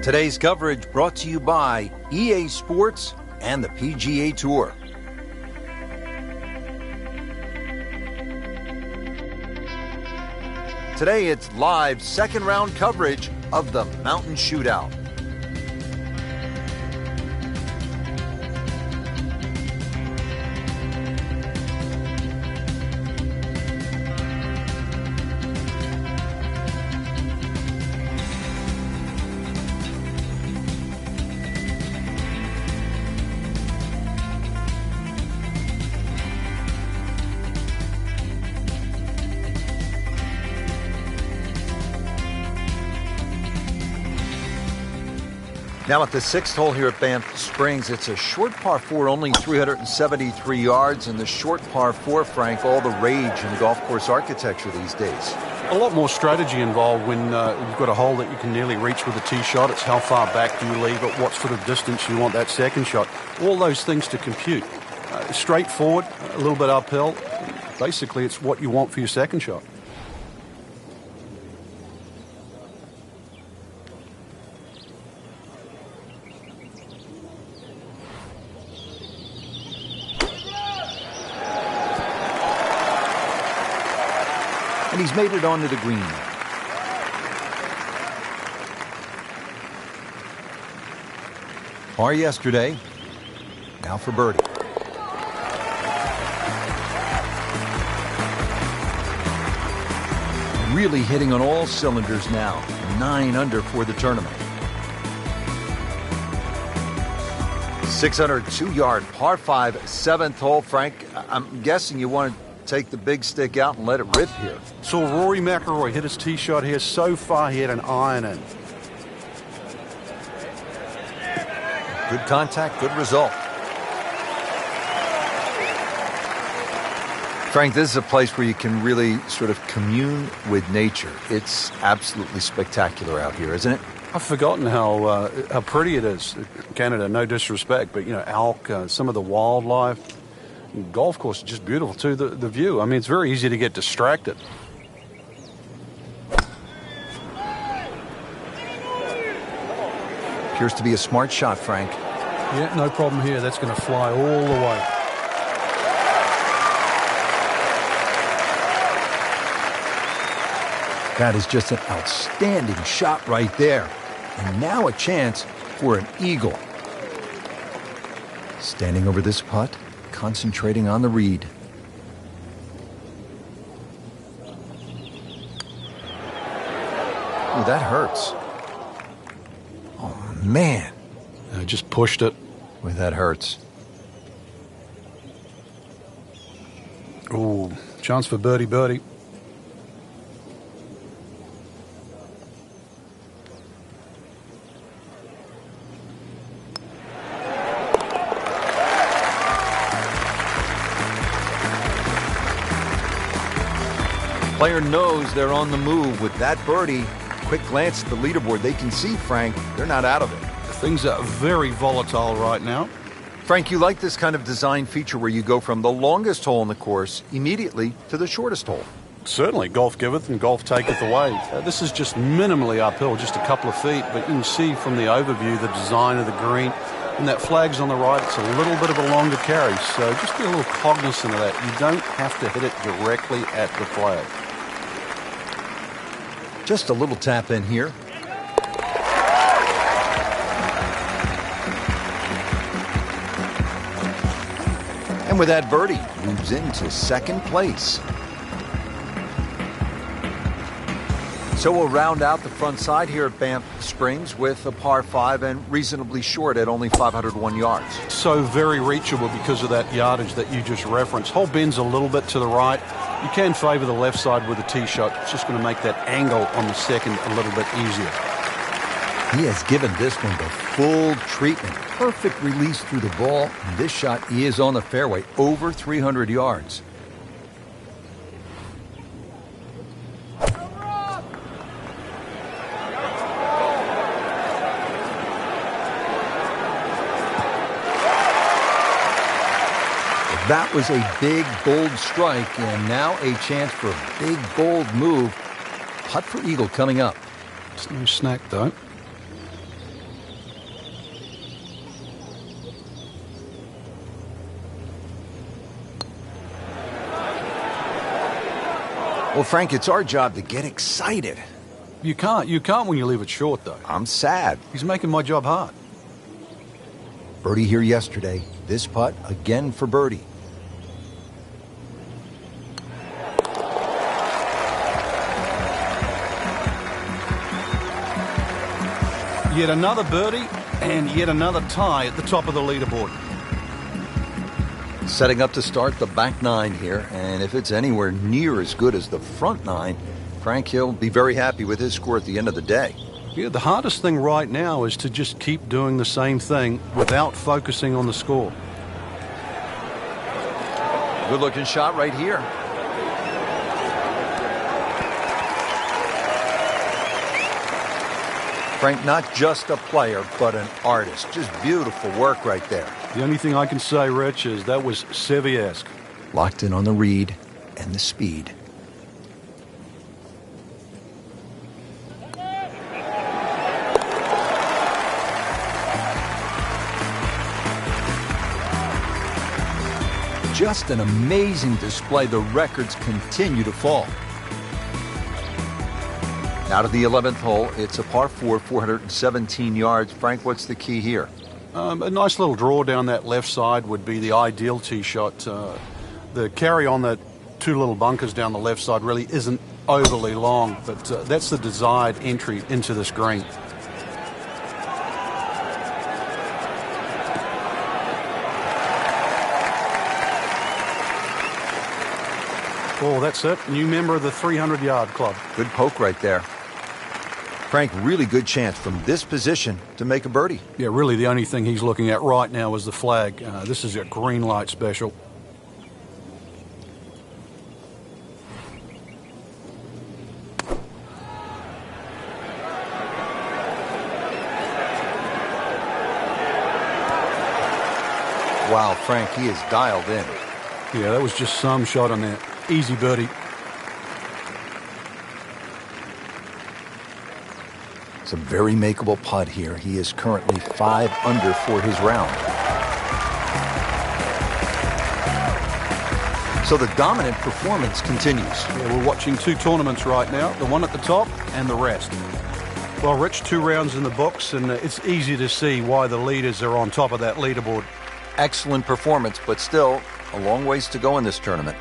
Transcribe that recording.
Today's coverage brought to you by EA Sports and the PGA Tour. Today it's live second round coverage of the Mountain Shootout. Now at the sixth hole here at Banff Springs, it's a short par 4, only 373 yards, and the short par 4, Frank, all the rage in golf course architecture these days. A lot more strategy involved when you've got a hole that you can nearly reach with a tee shot. It's how far back do you leave it, what sort of distance you want that second shot. All those things to compute. Straightforward, a little bit uphill. Basically, it's what you want for your second shot. And he's made it onto the green. Par yesterday, now for birdie. Really hitting on all cylinders now. 9 under for the tournament. 602-yard par 5, 7th hole. Frank, I'm guessing you want to take the big stick out and let it rip here. Saw Rory McIlroy hit his tee shot here. So far, he had an iron in. Good contact, good result. Frank, this is a place where you can really sort of commune with nature. It's absolutely spectacular out here, isn't it? I've forgotten how pretty it is. Canada, no disrespect, but, you know, elk, some of the wildlife. Golf course is just beautiful, too, the view. I mean, it's very easy to get distracted. Appears to be a smart shot, Frank. Yeah, no problem here. That's going to fly all the way. That is just an outstanding shot right there. And now a chance for an eagle. Standing over this putt, concentrating on the read. Ooh, that hurts. Oh, man. I just pushed it. Boy, that hurts. Ooh, chance for birdie. Player knows they're on the move with that birdie. Quick glance at the leaderboard. They can see, Frank, they're not out of it. Things are very volatile right now. Frank, you like this kind of design feature where you go from the longest hole in the course immediately to the shortest hole? Certainly. Golf giveth and golf taketh away. This is just minimally uphill, just a couple of feet, but you can see from the overview the design of the green. And that flag's on the right. It's a little bit of a longer carry, so just be a little cognizant of that. You don't have to hit it directly at the flag. Just a little tap in here. And with that birdie, moves into second place. So we'll round out the front side here at Banff Springs with a par 5 and reasonably short at only 501 yards. So very reachable because of that yardage that you just referenced. Hole bends a little bit to the right. You can favor the left side with a tee shot. It's just going to make that angle on the second a little bit easier. He has given this one the full treatment. Perfect release through the ball. And this shot is on the fairway, over 300 yards. That was a big, bold strike, and now a chance for a big, bold move. Putt for eagle coming up. It's no snack, though. Well, Frank, it's our job to get excited. You can't when you leave it short, though. I'm sad. He's making my job hard. Birdie here yesterday. This putt again for birdie. Yet another birdie and yet another tie at the top of the leaderboard. Setting up to start the back nine here, and if it's anywhere near as good as the front nine, Frank, he'll be very happy with his score at the end of the day. Yeah, the hardest thing right now is to just keep doing the same thing without focusing on the score. Good looking shot right here. Frank, not just a player, but an artist. Just beautiful work right there. The only thing I can say, Rich, is that was Seve-esque. Locked in on the read and the speed. Just an amazing display. The records continue to fall. Out of the 11th hole, it's a par 4, 417 yards. Frank, what's the key here? A nice little draw down that left side would be the ideal tee shot. The carry on the two little bunkers down the left side really isn't overly long, but that's the desired entry into this green. Oh, that's it. New member of the 300-yard club. Good poke right there. Frank, really good chance from this position to make a birdie. Yeah, really the only thing he's looking at right now is the flag. This is a green light special. Wow, Frank, he is dialed in. Yeah, that was just some shot on that. Easy birdie. It's a very makeable putt here. He is currently 5 under for his round. So the dominant performance continues. Yeah, we're watching two tournaments right now, the one at the top and the rest. Well, Rich, 2 rounds in the books, and it's easy to see why the leaders are on top of that leaderboard. Excellent performance, but still a long ways to go in this tournament.